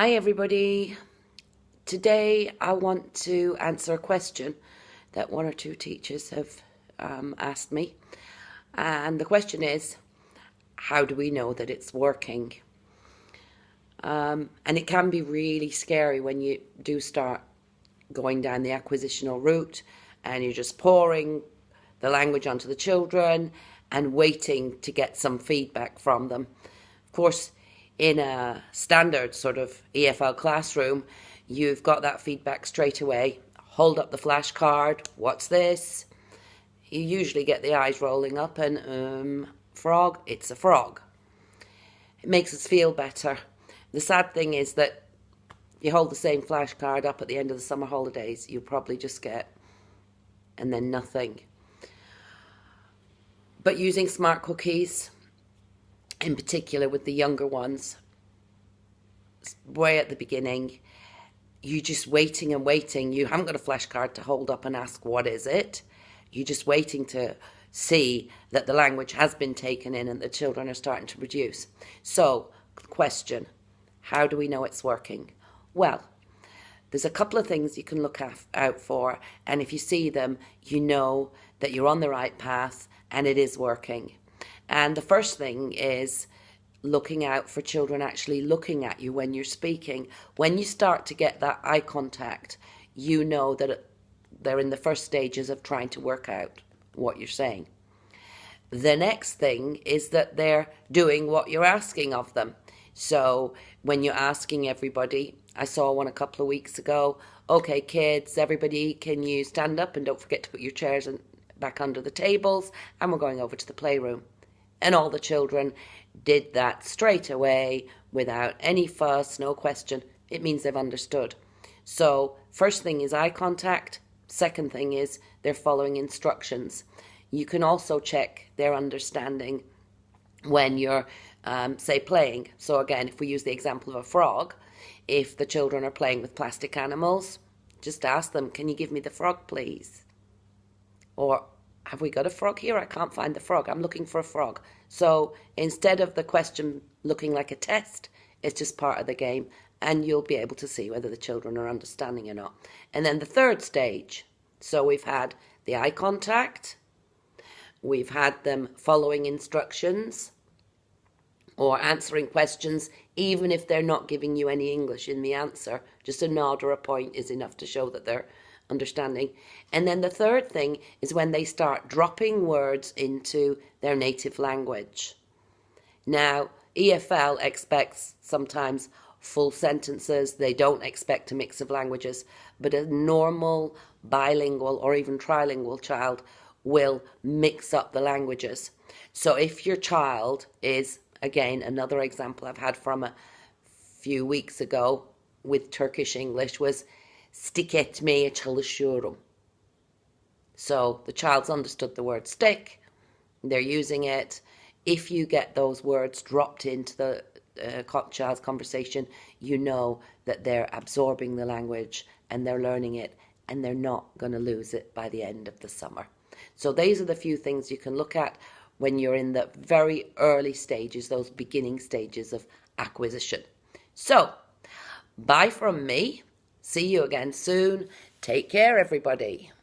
Hi everybody. Today I want to answer a question that one or two teachers have asked me. And the question is, how do we know that it's working? And it can be really scary when you do start going down the acquisitional route and you're just pouring the language onto the children and waiting to get some feedback from them. Of course, in a standard sort of EFL classroom, you've got that feedback straight away. Hold up the flashcard. What's this? You usually get the eyes rolling up and, frog, it's a frog. It makes us feel better. The sad thing is that if you hold the same flashcard up at the end of the summer holidays, you'll probably just get, and then nothing. But using smart cookies, in particular with the younger ones, way at the beginning, you're just waiting and waiting. You haven't got a flashcard to hold up and ask, what is it? You're just waiting to see that the language has been taken in and the children are starting to produce. So, question, how do we know it's working? Well, there's a couple of things you can look out for, and if you see them, you know that you're on the right path and it is working. And the first thing is looking out for children actually looking at you when you're speaking. When you start to get that eye contact, you know that they're in the first stages of trying to work out what you're saying. The next thing is that they're doing what you're asking of them. So when you're asking everybody, I saw one a couple of weeks ago, okay kids, everybody can you stand up and don't forget to put your chairs back under the tables, and we're going over to the playroom. And all the children did that straight away without any fuss, no question. It means they've understood. So first thing is eye contact. Second thing is they're following instructions. You can also check their understanding when you're, say, playing. So again, if we use the example of a frog, if the children are playing with plastic animals, just ask them, can you give me the frog, please? Or, have we got a frog here? I can't find the frog. I'm looking for a frog. So instead of the question looking like a test, it's just part of the game, and you'll be able to see whether the children are understanding or not. And then the third stage. So we've had the eye contact. We've had them following instructions or answering questions, even if they're not giving you any English in the answer. Just a nod or a point is enough to show that they're understanding. And then the third thing is when they start dropping words into their native language. Now, EFL expects sometimes full sentences. They don't expect a mix of languages, but a normal bilingual or even trilingual child will mix up the languages. So if your child is, again, another example I've had from a few weeks ago with Turkish English was stick etmeye çalışıyorum. So the child's understood the word stick, they're using it. If you get those words dropped into the child's conversation, you know that they're absorbing the language and they're learning it, and they're not going to lose it by the end of the summer. So these are the few things you can look at when you're in the very early stages, those beginning stages of acquisition. So, bye from me. See you again soon. Take care, everybody.